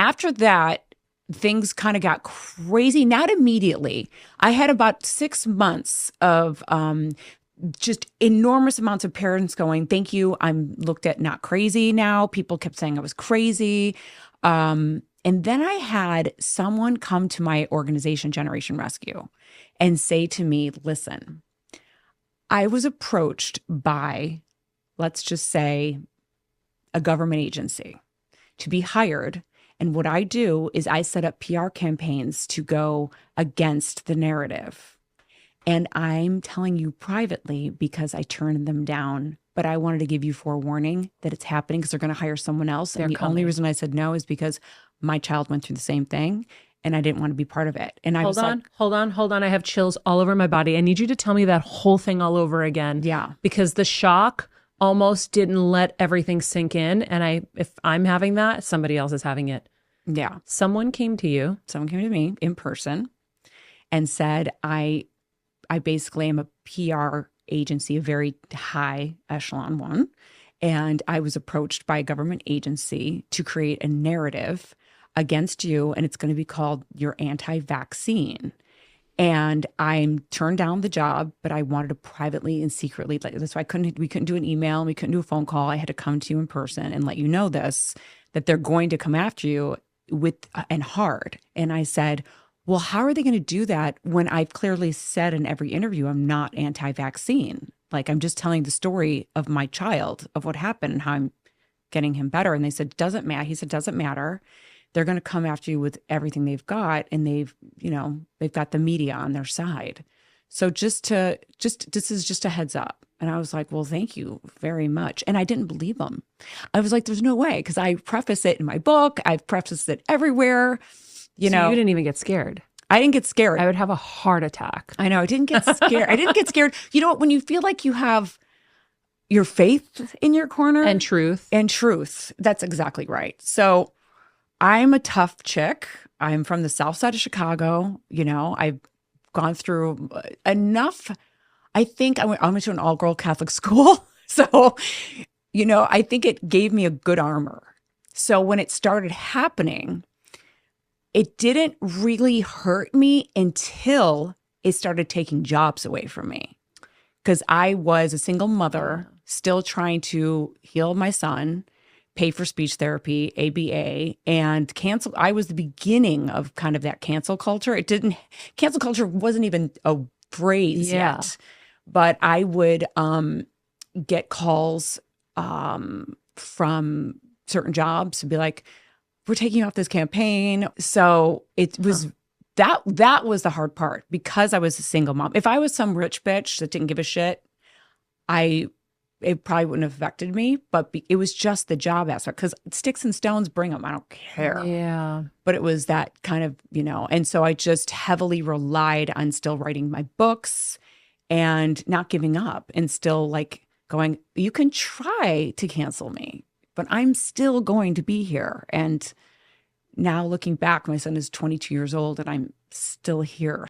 after that, things kind of got crazy. Not immediately. I had about 6 months of just enormous amounts of parents going, thank you. I'm looked at not crazy now. People kept saying I was crazy. And then I had someone come to my organization, Generation Rescue, and say to me, listen, I was approached by, let's just say, a government agency to be hired. And what I do is I set up PR campaigns to go against the narrative. And I'm telling you privately because I turned them down, but I wanted to give you forewarning that it's happening because they're going to hire someone else. And the only reason I said no is because my child went through the same thing and I didn't want to be part of it. And hold on. I have chills all over my body. I need you to tell me that whole thing all over again. Yeah. Because the shock almost didn't let everything sink in. And if I'm having that, somebody else is having it. Yeah. Someone came to you. Someone came to me in person and said, I basically am a PR agency, a very high echelon one. And I was approached by a government agency to create a narrative against you. And it's going to be called You're Anti-Vaccine. And I turned down the job, but I wanted to privately and secretly, that's why we couldn't do an email, and we couldn't do a phone call. I had to come to you in person and let you know this, that they're going to come after you and hard. And I said, well, how are they going to do that when I've clearly said in every interview, I'm not anti-vaccine? Like, I'm just telling the story of my child, of what happened and how I'm getting him better. And they said, doesn't matter. He said, doesn't matter. They're going to come after you with everything they've got, and they've got the media on their side. So this is just a heads up. And I was like, well, thank you very much. And I didn't believe them. I was like, there's no way, because I preface it in my book. I've prefaced it everywhere. You didn't even get scared. I didn't get scared. I would have a heart attack. I know. I didn't get scared. I didn't get scared. You know what? When you feel like you have your faith in your corner. And truth. That's exactly right. So I'm a tough chick. I'm from the south side of Chicago. I've gone through enough. I think I went to an all-girl Catholic school. So, I think it gave me a good armor. So when it started happening, it didn't really hurt me until it started taking jobs away from me. Because I was a single mother, still trying to heal my son, pay for speech therapy, ABA, and cancel. I was the beginning of kind of that cancel culture. Cancel culture wasn't even a phrase yet, but I would get calls from certain jobs to be like, we're taking you off this campaign. So it was that was the hard part, because I was a single mom. If I was some rich bitch that didn't give a shit, it probably wouldn't have affected me, but it was just the job aspect, because sticks and stones, bring them. I don't care. Yeah. But it was that kind of, and so I just heavily relied on still writing my books and not giving up, and still like going, you can try to cancel me, but I'm still going to be here. And now looking back, my son is 22 years old and I'm still here.